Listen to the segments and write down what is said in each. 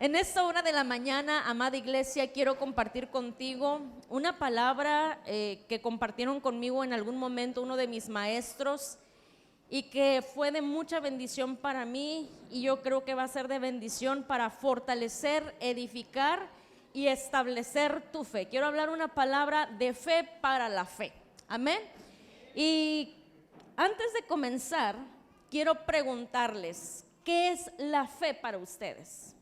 En esta hora de la mañana, amada iglesia, quiero compartir contigo una palabra que compartieron conmigo en algún momento uno de mis maestros y que fue de mucha bendición para mí, y yo creo que va a ser de bendición para fortalecer, edificar y establecer tu fe. Quiero hablar una palabra de fe para la fe. Amén. Y antes de comenzar, quiero preguntarles, ¿qué es la fe para ustedes?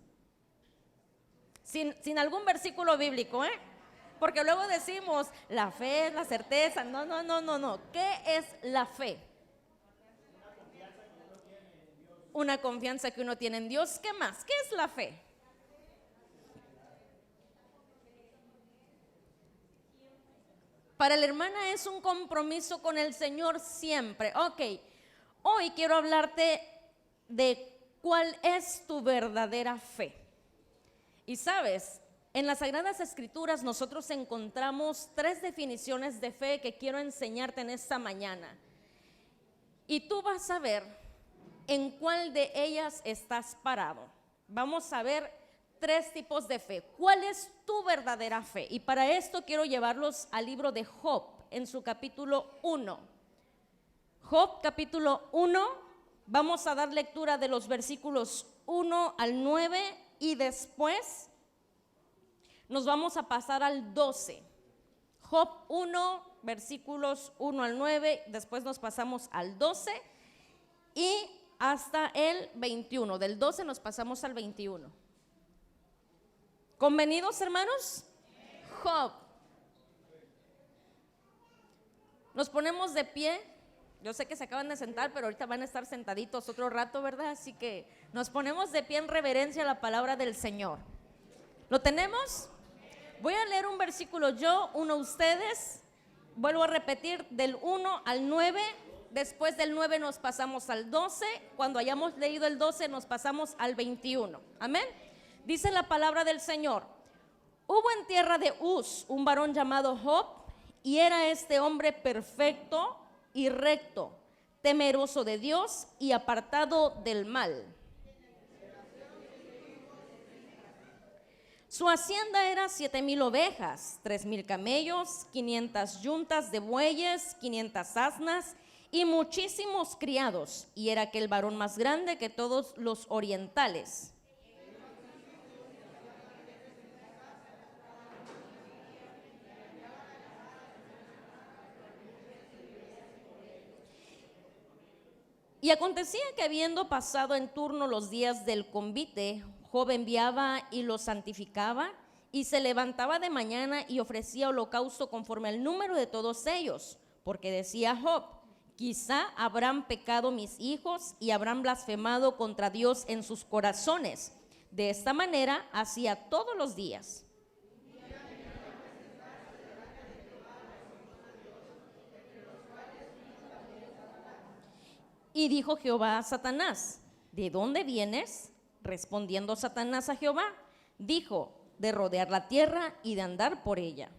Sin algún versículo bíblico, porque luego decimos, la fe es la certeza. No. ¿Qué es la fe? Una confianza que uno tiene en Dios. ¿Qué más? ¿Qué es la fe? Para la hermana es un compromiso con el Señor siempre. Ok, hoy quiero hablarte de cuál es tu verdadera fe. Y sabes, en las Sagradas Escrituras nosotros encontramos 3 definiciones de fe que quiero enseñarte en esta mañana. Y tú vas a ver en cuál de ellas estás parado. Vamos a ver 3 tipos de fe. ¿Cuál es tu verdadera fe? Y para esto quiero llevarlos al libro de Job, en su capítulo 1. Job capítulo 1, vamos a dar lectura de los versículos 1 al 9 y después nos vamos a pasar al 12. Job 1, versículos 1 al 9, después nos pasamos al 12 y hasta el 21. Del 12 nos pasamos al 21. ¿Convenidos, hermanos? Job. Nos ponemos de pie. Yo sé que se acaban de sentar, pero ahorita van a estar sentaditos otro rato, ¿verdad? Así que nos ponemos de pie en reverencia a la palabra del Señor. ¿Lo tenemos? Voy a leer un versículo yo, uno ustedes. Vuelvo a repetir, del 1 al 9. Después del 9 nos pasamos al 12. Cuando hayamos leído el 12 nos pasamos al 21. Amén. Dice la palabra del Señor: hubo en tierra de Uz un varón llamado Job, y era este hombre perfecto y recto, temeroso de Dios y apartado del mal. Su hacienda era 7,000 ovejas, 3,000 camellos, 500 yuntas de bueyes, 500 asnas y muchísimos criados, y era aquel varón más grande que todos los orientales. Y acontecía que, habiendo pasado en turno los días del convite, Job enviaba y los santificaba, y se levantaba de mañana y ofrecía holocausto conforme al número de todos ellos, porque decía Job: quizá habrán pecado mis hijos y habrán blasfemado contra Dios en sus corazones. De esta manera hacía todos los días. Y dijo Jehová a Satanás: ¿de dónde vienes? Respondiendo Satanás a Jehová, dijo: de rodear la tierra y de andar por ella.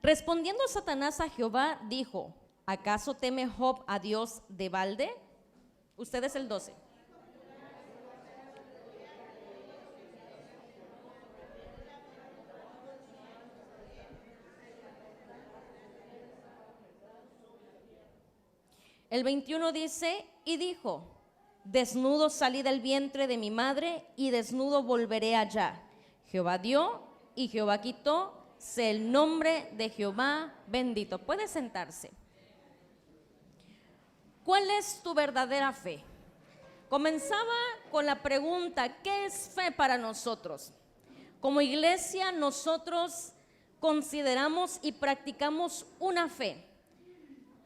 Respondiendo Satanás a Jehová, dijo: ¿acaso teme Job a Dios de balde? Ustedes el 12. El 21 dice: y dijo: desnudo salí del vientre de mi madre, y desnudo volveré allá. Jehová dio y Jehová quitó, sea el nombre de Jehová bendito. Puede sentarse. ¿Cuál es tu verdadera fe? Comenzaba con la pregunta: ¿qué es fe para nosotros? Como iglesia, nosotros consideramos y practicamos una fe,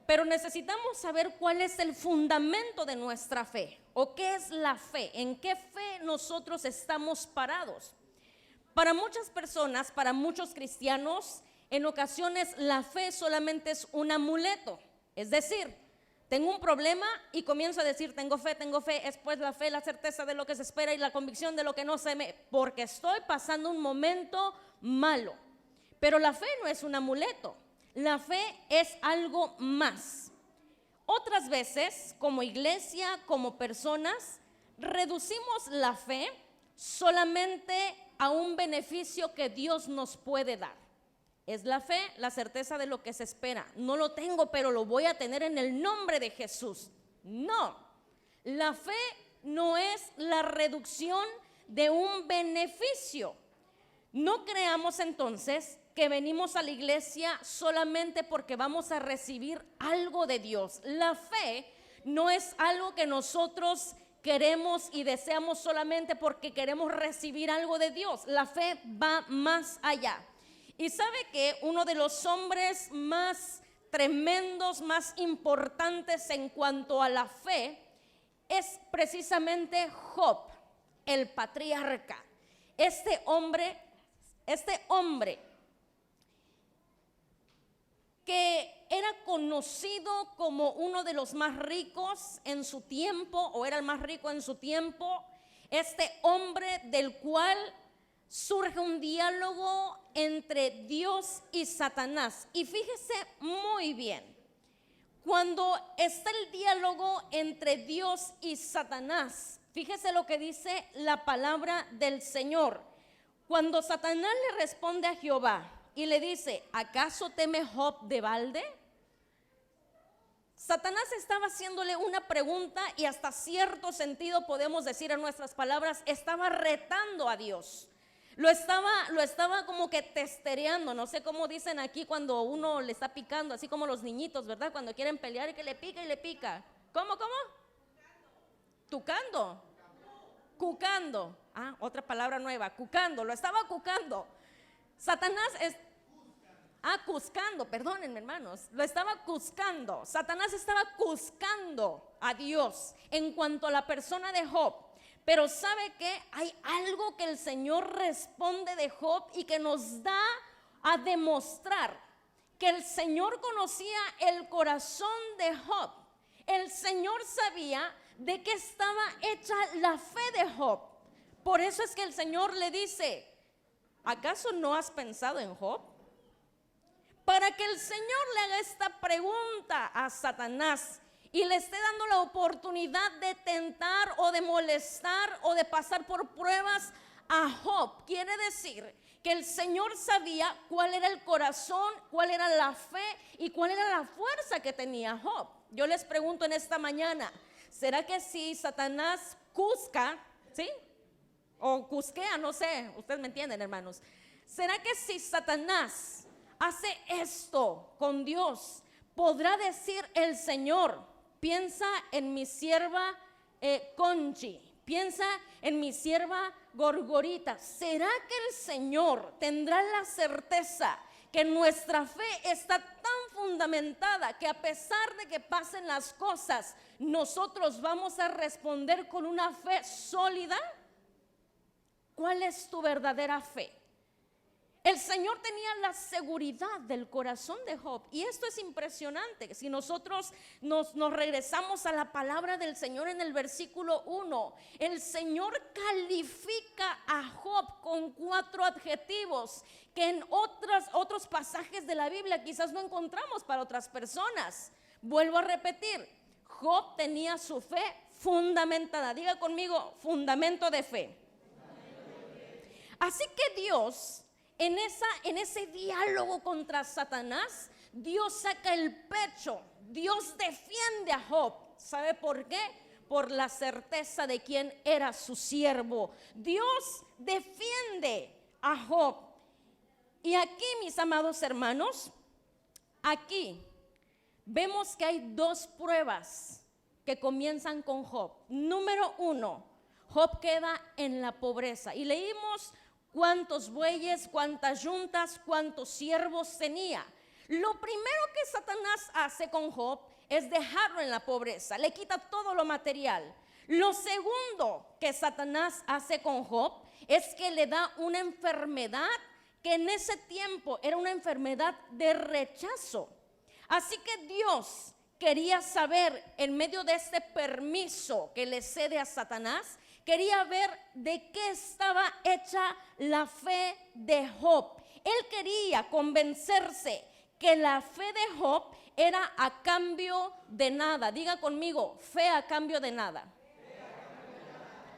pero necesitamos saber cuál es el fundamento de nuestra fe, o qué es la fe, en qué fe nosotros estamos parados. Para muchas personas, para muchos cristianos, en ocasiones la fe solamente es un amuleto. Es decir, tengo un problema y comienzo a decir tengo fe, después la fe, la certeza de lo que se espera y la convicción de lo que no se ve, porque estoy pasando un momento malo. Pero la fe no es un amuleto, la fe es algo más. Otras veces, como iglesia, como personas, reducimos la fe solamente a un beneficio que Dios nos puede dar. Es la fe, la certeza de lo que se espera. No lo tengo, pero lo voy a tener en el nombre de Jesús. No, la fe no es la reducción de un beneficio. No creamos entonces que venimos a la iglesia solamente porque vamos a recibir algo de Dios. La fe no es algo que nosotros queremos y deseamos solamente porque queremos recibir algo de Dios. La fe va más allá. Y sabe que uno de los hombres más tremendos, más importantes en cuanto a la fe, es precisamente Job, el patriarca. Este hombre que era conocido como uno de los más ricos en su tiempo, o era el más rico en su tiempo, este hombre del cual surge un diálogo entre Dios y Satanás. Y fíjese muy bien, cuando está el diálogo entre Dios y Satanás, fíjese lo que dice la palabra del Señor. Cuando Satanás le responde a Jehová y le dice, ¿acaso teme Job de balde? Satanás estaba haciéndole una pregunta y hasta cierto sentido podemos decir en nuestras palabras, estaba retando a Dios. Lo estaba como que testereando, no sé cómo dicen aquí cuando uno le está picando, así como los niñitos, ¿verdad? Cuando quieren pelear y que le pica y le pica. ¿Cómo? Tucando. Cucando. Ah, otra palabra nueva, cucando, lo estaba cucando. Satanás cuscando, perdónenme hermanos, lo estaba cuscando. Satanás estaba cuscando a Dios en cuanto a la persona de Job. Pero ¿sabe qué? Hay algo que el Señor responde de Job y que nos da a demostrar que el Señor conocía el corazón de Job. El Señor sabía de qué estaba hecha la fe de Job. Por eso es que el Señor le dice, ¿acaso no has pensado en Job? Para que el Señor le haga esta pregunta a Satanás y le esté dando la oportunidad de tentar o de molestar o de pasar por pruebas a Job. Quiere decir que el Señor sabía cuál era el corazón, cuál era la fe y cuál era la fuerza que tenía Job. Yo les pregunto en esta mañana, ¿será que si Satanás cusca, sí? O cusquea, no sé, ustedes me entienden hermanos. ¿Será que si Satanás hace esto con Dios, podrá decir el Señor, piensa en mi sierva Conchi, piensa en mi sierva Gorgorita? ¿Será que el Señor tendrá la certeza que nuestra fe está tan fundamentada que a pesar de que pasen las cosas, nosotros vamos a responder con una fe sólida? ¿Cuál es tu verdadera fe? El Señor tenía la seguridad del corazón de Job. Y esto es impresionante. Si nosotros nos regresamos a la palabra del Señor en el versículo 1, el Señor califica a Job con 4 adjetivos que en otros pasajes de la Biblia quizás no encontramos para otras personas. Vuelvo a repetir, Job tenía su fe fundamentada. Diga conmigo, fundamento de fe. Así que Dios, en ese diálogo contra Satanás, Dios saca el pecho, Dios defiende a Job. ¿Sabe por qué? Por la certeza de quién era su siervo. Dios defiende a Job. Y aquí, mis amados hermanos, aquí vemos que hay 2 pruebas que comienzan con Job. Número 1, Job queda en la pobreza. Y leímos cuántos bueyes, cuántas yuntas, cuántos siervos tenía. Lo primero que Satanás hace con Job es dejarlo en la pobreza, le quita todo lo material. Lo segundo que Satanás hace con Job es que le da una enfermedad que en ese tiempo era una enfermedad de rechazo. Así que Dios quería saber, en medio de este permiso que le cede a Satanás, quería ver de qué estaba hecha la fe de Job. Él quería convencerse que la fe de Job era a cambio de nada. Diga conmigo, fe a cambio de nada.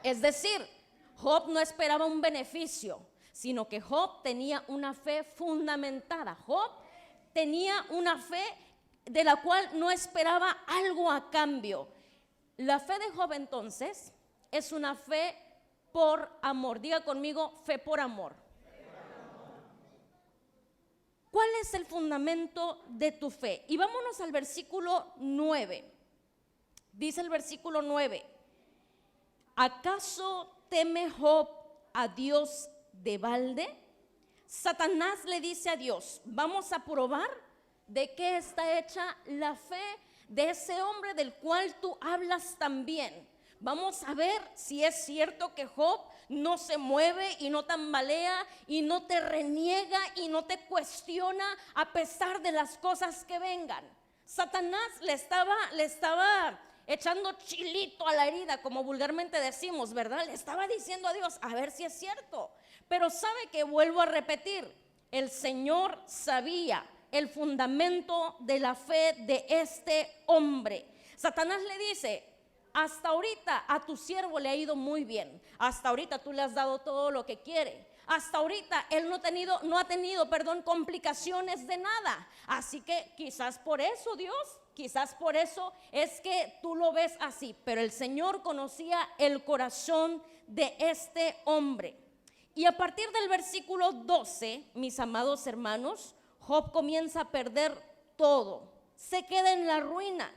Es decir, Job no esperaba un beneficio, sino que Job tenía una fe fundamentada. Job tenía una fe de la cual no esperaba algo a cambio. La fe de Job entonces es una fe por amor. Diga conmigo, fe por amor. ¿Cuál es el fundamento de tu fe? Y vámonos al versículo 9. Dice el versículo 9: ¿acaso teme Job a Dios de balde? Satanás le dice a Dios: vamos a probar de qué está hecha la fe de ese hombre del cual tú hablas también. Vamos a ver si es cierto que Job no se mueve y no tambalea y no te reniega y no te cuestiona a pesar de las cosas que vengan. Satanás le estaba echando chilito a la herida, como vulgarmente decimos, ¿verdad? Le estaba diciendo a Dios, a ver si es cierto. Pero sabe que, vuelvo a repetir, el Señor sabía el fundamento de la fe de este hombre. Satanás le dice: hasta ahorita a tu siervo le ha ido muy bien. Hasta ahorita tú le has dado todo lo que quiere. Hasta ahorita él no ha tenido complicaciones de nada. Así que quizás por eso, Dios, quizás por eso es que tú lo ves así. Pero el Señor conocía el corazón de este hombre. Y a partir del versículo 12, mis amados hermanos, Job comienza a perder todo. Se queda en la ruina.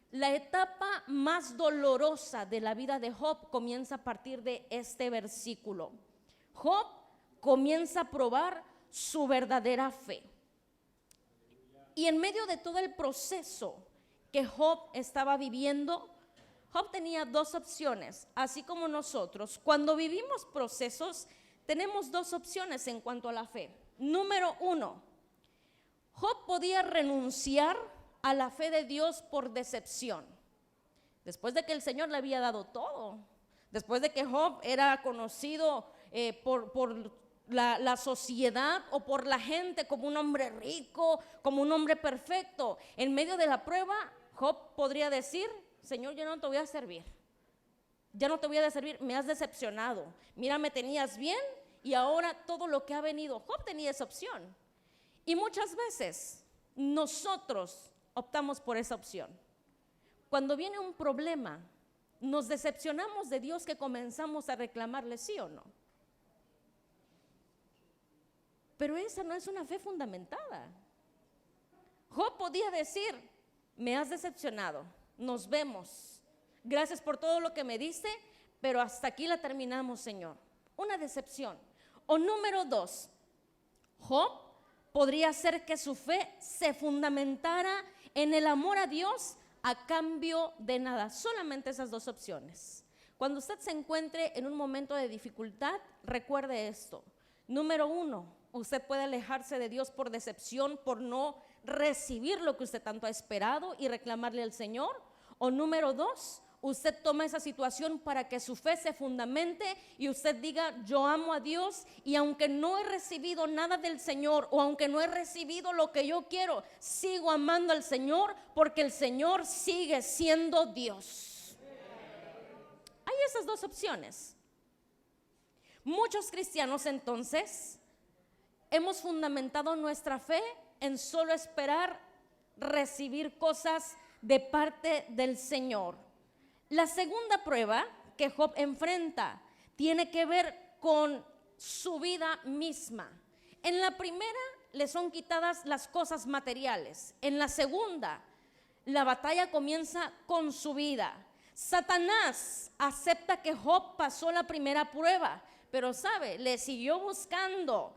La etapa más dolorosa de la vida de Job comienza a partir de este versículo. Job comienza a probar su verdadera fe. Y en medio de todo el proceso que Job estaba viviendo, Job tenía dos opciones, así como nosotros. Cuando vivimos procesos, tenemos dos opciones en cuanto a la fe. Número uno, Job podía renunciar a la fe de Dios por decepción. Después de que el Señor le había dado todo, después de que Job era conocido por la sociedad o por la gente como un hombre rico, como un hombre perfecto, en medio de la prueba, Job podría decir: Señor, yo no te voy a servir. Ya no te voy a servir, me has decepcionado. Mira, me tenías bien y ahora todo lo que ha venido. Job tenía esa opción. Y muchas veces nosotros optamos por esa opción. Cuando viene un problema, nos decepcionamos de Dios, que comenzamos a reclamarle, ¿sí o no? Pero esa no es una fe fundamentada. Job podía decir: me has decepcionado, nos vemos, gracias por todo lo que me diste, pero hasta aquí la terminamos, Señor. Una decepción. O número dos, Job podría hacer que su fe se fundamentara en el amor a Dios a cambio de nada. Solamente esas dos opciones. Cuando usted se encuentre en un momento de dificultad, recuerde esto. Número uno, usted puede alejarse de Dios por decepción, por no recibir lo que usted tanto ha esperado y reclamarle al Señor. O número dos, usted toma esa situación para que su fe se fundamente y usted diga: yo amo a Dios, y aunque no he recibido nada del Señor, o aunque no he recibido lo que yo quiero, sigo amando al Señor porque el Señor sigue siendo Dios. Hay esas dos opciones. Muchos cristianos entonces hemos fundamentado nuestra fe en solo esperar recibir cosas de parte del Señor. La segunda prueba que Job enfrenta tiene que ver con su vida misma. En la primera le son quitadas las cosas materiales. En la segunda, la batalla comienza con su vida. Satanás acepta que Job pasó la primera prueba, pero sabe, le siguió buscando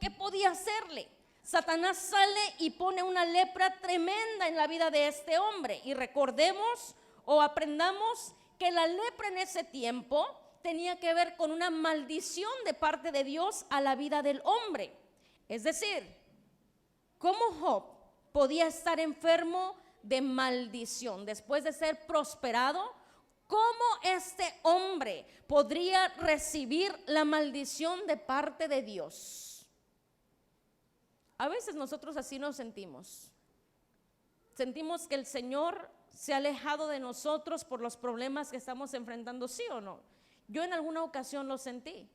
qué podía hacerle. Satanás sale y pone una lepra tremenda en la vida de este hombre. Y recordemos o aprendamos que la lepra en ese tiempo tenía que ver con una maldición de parte de Dios a la vida del hombre. Es decir, ¿cómo Job podía estar enfermo de maldición después de ser prosperado? ¿Cómo este hombre podría recibir la maldición de parte de Dios? A veces nosotros así nos sentimos. Sentimos que el Señor se ha alejado de nosotros por los problemas que estamos enfrentando, ¿sí o no? Yo en alguna ocasión lo sentí.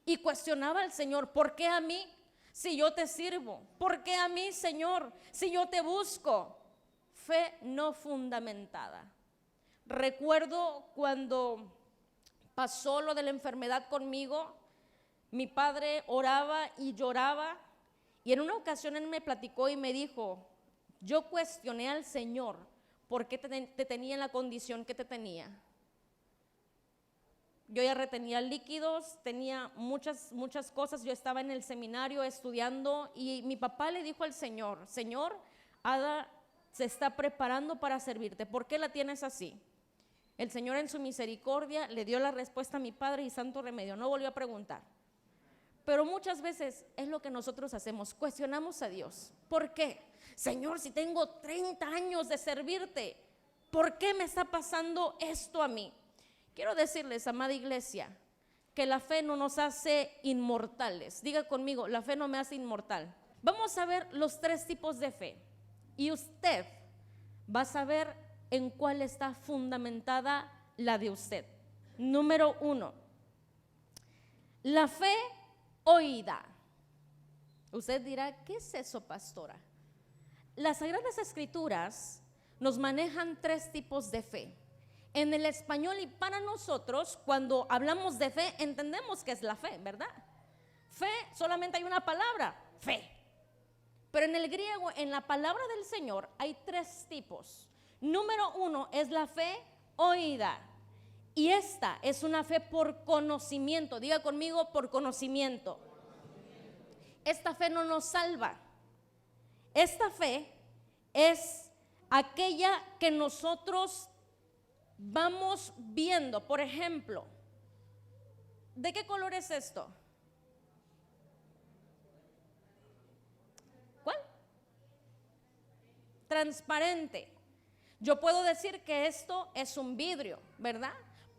Y cuestionaba al Señor, ¿por qué a mí si yo te sirvo? ¿Por qué a mí, Señor, si yo te busco? Fe no fundamentada. Recuerdo cuando pasó lo de la enfermedad conmigo, mi padre oraba y lloraba, y en una ocasión él me platicó y me dijo, yo cuestioné al Señor por qué te tenía en la condición que te tenía. Yo ya retenía líquidos, tenía muchas cosas, yo estaba en el seminario estudiando y mi papá le dijo al Señor, Señor, Ada se está preparando para servirte, ¿por qué la tienes así? El Señor en su misericordia le dio la respuesta a mi padre y santo remedio, no volvió a preguntar. Pero muchas veces es lo que nosotros hacemos, cuestionamos a Dios. ¿Por qué? Señor, si tengo 30 años de servirte, ¿por qué me está pasando esto a mí? Quiero decirles, amada iglesia, que la fe no nos hace inmortales. Diga conmigo, la fe no me hace inmortal. Vamos a ver los 3 tipos de fe y usted va a saber en cuál está fundamentada la de usted. Número 1, la fe oída. Usted dirá, ¿qué es eso, pastora? Las Sagradas Escrituras nos manejan 3 tipos de fe. En el español y para nosotros, cuando hablamos de fe, entendemos que es la fe, ¿verdad? Fe, solamente hay una palabra, fe. Pero en el griego, en la palabra del Señor, hay 3 tipos. Número 1 es la fe oída. Y esta es una fe por conocimiento. Diga conmigo, por conocimiento. Esta fe no nos salva. Esta fe es aquella que nosotros vamos viendo. Por ejemplo, ¿de qué color es esto? ¿Cuál? Transparente. Yo puedo decir que esto es un vidrio, ¿verdad?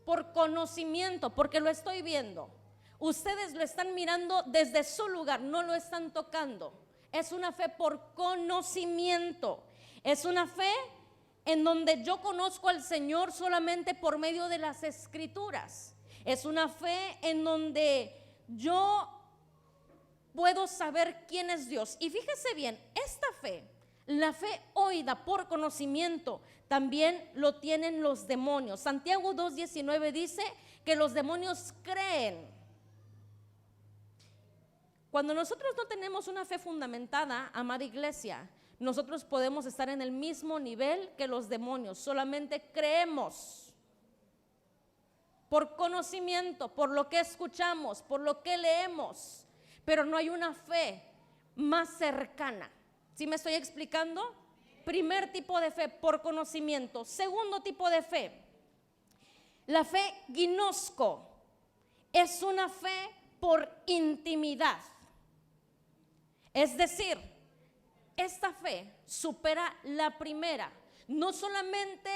Por conocimiento, porque lo estoy viendo. Ustedes lo están mirando desde su lugar, no lo están tocando. Es una fe por conocimiento. Es una fe en donde yo conozco al Señor solamente por medio de las Escrituras. Es una fe en donde yo puedo saber quién es Dios. Y fíjese bien, esta fe, la fe oída por conocimiento, también lo tienen los demonios. Santiago 2:19 dice que los demonios creen. Cuando nosotros no tenemos una fe fundamentada, amada iglesia, nosotros podemos estar en el mismo nivel que los demonios, solamente creemos por conocimiento, por lo que escuchamos, por lo que leemos, pero no hay una fe más cercana. ¿Sí me estoy explicando? Primer tipo de fe, por conocimiento. Segundo tipo de fe, la fe gnosco, es una fe por intimidad. Es decir, esta fe supera la primera. No solamente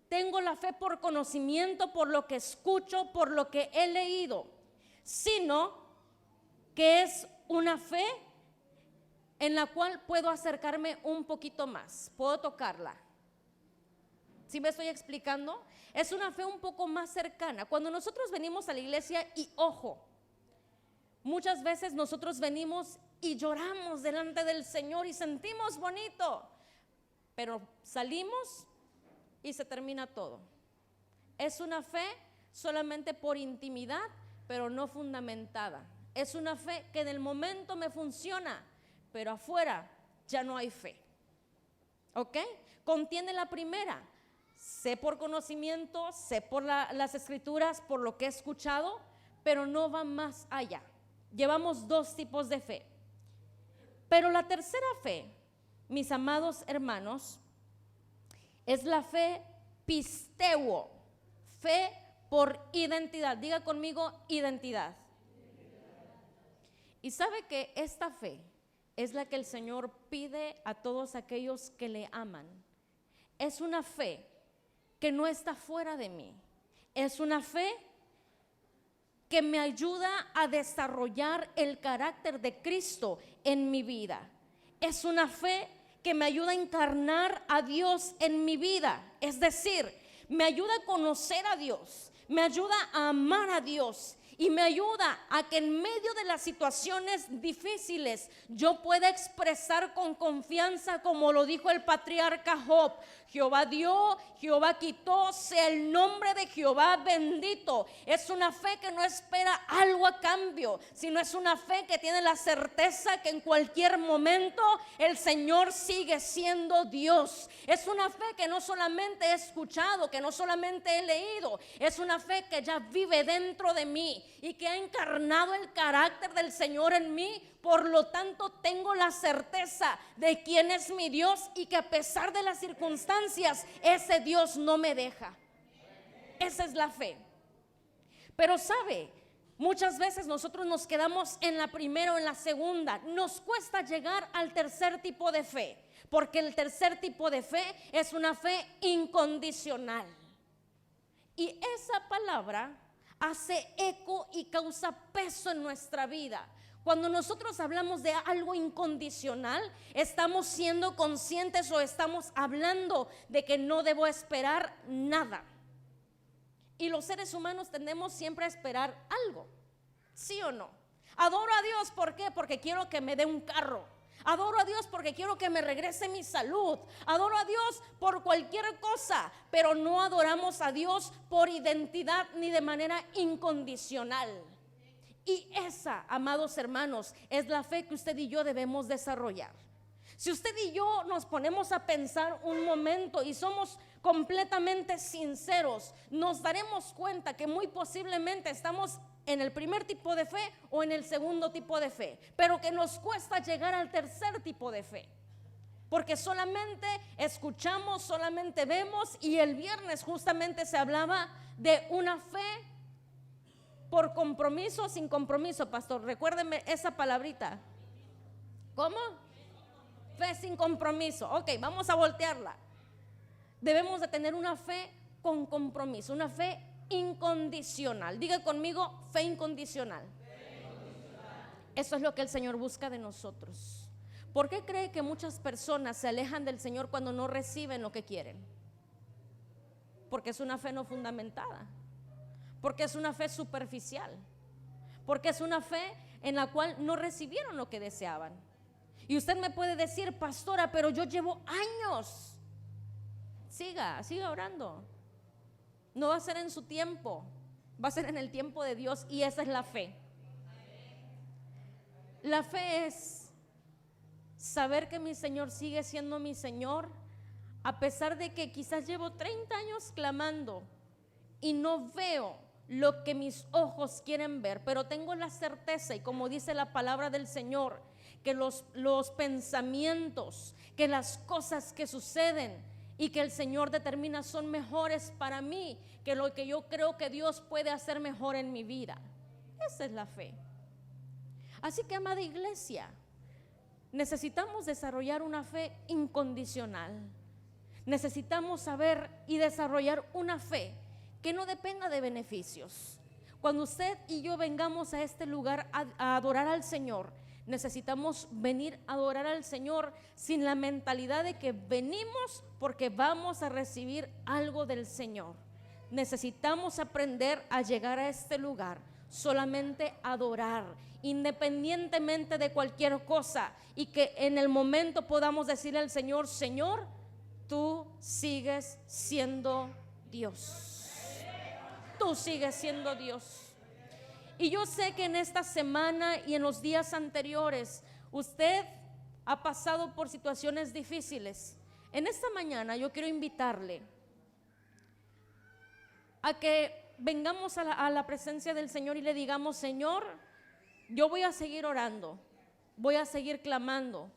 tengo la fe por conocimiento, por lo que escucho, por lo que he leído, sino que es una fe en la cual puedo acercarme un poquito más, puedo tocarla. ¿Sí me estoy explicando? Es una fe un poco más cercana. Cuando nosotros venimos a la iglesia, y ojo, muchas veces nosotros venimos y lloramos delante del Señor y sentimos bonito, pero salimos y se termina todo. Es una fe solamente por intimidad, pero no fundamentada. Es una fe que en el momento me funciona, pero afuera ya no hay fe. ¿Ok? Contiene la primera. Sé por conocimiento, sé por las Escrituras, por lo que he escuchado, pero no va más allá. Llevamos 2 tipos de fe. Pero la tercera fe, mis amados hermanos, es la fe pisteuo, fe por identidad. Diga conmigo, identidad. Y sabe que esta fe es la que el Señor pide a todos aquellos que le aman. Es una fe que no está fuera de mí. Es una fe que me ayuda a desarrollar el carácter de Cristo en mi vida. Es una fe que me ayuda a encarnar a Dios en mi vida. Es decir, me ayuda a conocer a Dios, me ayuda a amar a Dios y me ayuda a que en medio de las situaciones difíciles yo pueda expresar con confianza, como lo dijo el patriarca Job: Jehová dio, Jehová quitó, sea el nombre de Jehová bendito. Es una fe que no espera algo a cambio, sino es una fe que tiene la certeza que en cualquier momento el Señor sigue siendo Dios. Es una fe que no solamente he escuchado, que no solamente he leído, es una fe que ya vive dentro de mí y que ha encarnado el carácter del Señor en mí. Por lo tanto, tengo la certeza de quién es mi Dios y que a pesar de las circunstancias, ese Dios no me deja. Esa es la fe. Pero sabe, muchas veces nosotros nos quedamos en la primera o en la segunda. Nos cuesta llegar al tercer tipo de fe, porque el tercer tipo de fe es una fe incondicional. Y esa palabra hace eco y causa peso en nuestra vida. Cuando nosotros hablamos de algo incondicional, estamos siendo conscientes o estamos hablando de que no debo esperar nada. Y los seres humanos tendemos siempre a esperar algo, ¿sí o no? Adoro a Dios, ¿por qué? Porque quiero que me dé un carro. Adoro a Dios porque quiero que me regrese mi salud. Adoro a Dios por cualquier cosa, pero no adoramos a Dios por identidad ni de manera incondicional. Y esa, amados hermanos, es la fe que usted y yo debemos desarrollar. Si usted y yo nos ponemos a pensar un momento y somos completamente sinceros, nos daremos cuenta que muy posiblemente estamos en el primer tipo de fe o en el segundo tipo de fe, pero que nos cuesta llegar al tercer tipo de fe, porque solamente escuchamos, solamente vemos. Y el viernes justamente se hablaba de una fe por compromiso, sin compromiso. Pastor, recuérdeme esa palabrita. ¿Cómo? Fe sin compromiso. Ok, vamos a voltearla. Debemos de tener una fe con compromiso, una fe incondicional. Diga conmigo, fe incondicional. Eso es lo que el Señor busca de nosotros. ¿Por qué cree que muchas personas se alejan del Señor cuando no reciben lo que quieren? Porque es una fe no fundamentada, porque es una fe superficial, porque es una fe en la cual no recibieron lo que deseaban. Y usted me puede decir: pastora, pero yo llevo años. Siga orando. No va a ser en su tiempo, va a ser en el tiempo de Dios. Y esa es la fe. La fe es saber que mi Señor sigue siendo mi Señor, a pesar de que quizás llevo 30 años clamando y no veo lo que mis ojos quieren ver, pero tengo la certeza, y como dice la palabra del Señor, que los pensamientos, que las cosas que suceden y que el Señor determina son mejores para mí que lo que yo creo que Dios puede hacer mejor en mi vida. Esa es la fe. Así que, amada iglesia, necesitamos desarrollar una fe incondicional. Necesitamos saber y desarrollar una fe que no dependa de beneficios. Cuando usted y yo vengamos a este lugar a adorar al Señor, necesitamos venir a adorar al Señor sin la mentalidad de que venimos porque vamos a recibir algo del Señor. Necesitamos aprender a llegar a este lugar solamente a adorar, independientemente de cualquier cosa, y que en el momento podamos decirle al Señor: Señor, tú sigues siendo Dios. Tú sigues siendo Dios. Y yo sé que en esta semana y en los días anteriores usted ha pasado por situaciones difíciles. En esta mañana yo quiero invitarle a que vengamos a la presencia del Señor y le digamos: Señor, yo voy a seguir orando, voy a seguir clamando,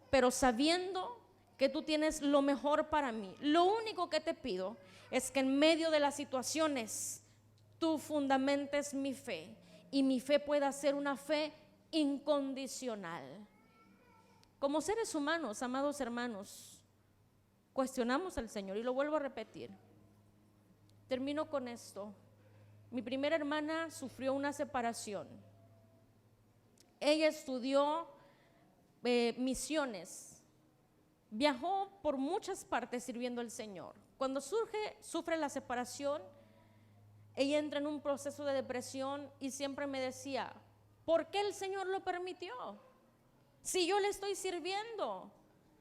pero sabiendo que tú tienes lo mejor para mí. Lo único que te pido es que en medio de las situaciones tú fundamentes mi fe, y mi fe pueda ser una fe incondicional. Como seres humanos, amados hermanos, cuestionamos al Señor, y lo vuelvo a repetir. Termino con esto. Mi primera hermana sufrió una separación. Ella estudió misiones, viajó por muchas partes sirviendo al Señor. Cuando sufre la separación, ella entra en un proceso de depresión y siempre me decía, ¿por qué el Señor lo permitió? Si yo le estoy sirviendo,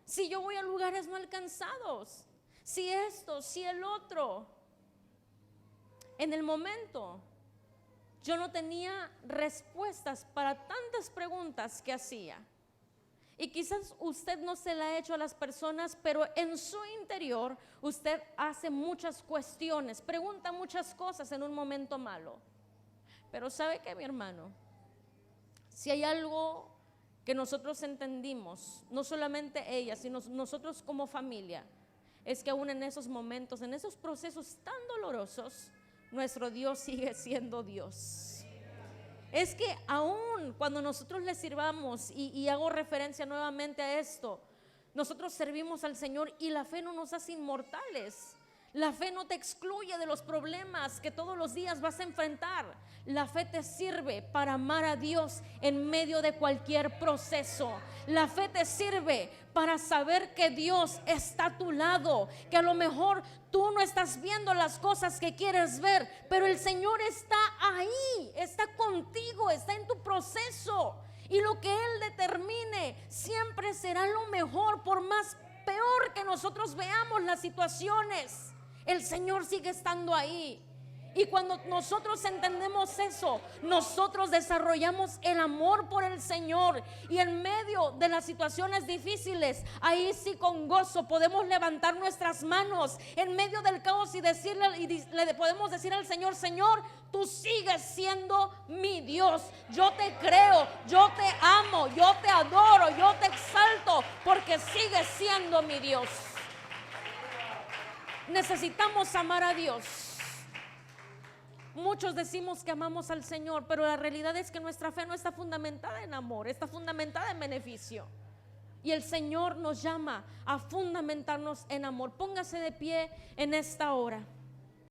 si yo voy a lugares no alcanzados, si esto, si el otro. En el momento yo no tenía respuestas para tantas preguntas que hacía. Y quizás usted no se la ha hecho a las personas, pero en su interior usted hace muchas cuestiones, pregunta muchas cosas en un momento malo. Pero ¿sabe qué, mi hermano? Si hay algo que nosotros entendimos, no solamente ella, sino nosotros como familia, es que aún en esos momentos, en esos procesos tan dolorosos, nuestro Dios sigue siendo Dios. Es que aún cuando nosotros le sirvamos, y hago referencia nuevamente a esto, nosotros servimos al Señor y la fe no nos hace inmortales. La fe no te excluye de los problemas que todos los días vas a enfrentar. La fe te sirve para amar a Dios en medio de cualquier proceso. La fe te sirve para saber que Dios está a tu lado, que a lo mejor tú no estás viendo las cosas que quieres ver, pero el Señor está ahí, está contigo, está en tu proceso. Y lo que Él determine siempre será lo mejor, por más peor que nosotros veamos las situaciones. El Señor sigue estando ahí. Y cuando nosotros entendemos eso, nosotros desarrollamos el amor por el Señor. Y en medio de las situaciones difíciles, ahí sí con gozo podemos levantar nuestras manos en medio del caos y decirle, le podemos decir al Señor: Señor, tú sigues siendo mi Dios. Yo te creo, yo te amo, yo te adoro, yo te exalto, porque sigues siendo mi Dios. Necesitamos amar a Dios. Muchos decimos que amamos al Señor, pero la realidad es que nuestra fe no está fundamentada en amor, está fundamentada en beneficio. Y el Señor nos llama a fundamentarnos en amor. Póngase de pie en esta hora.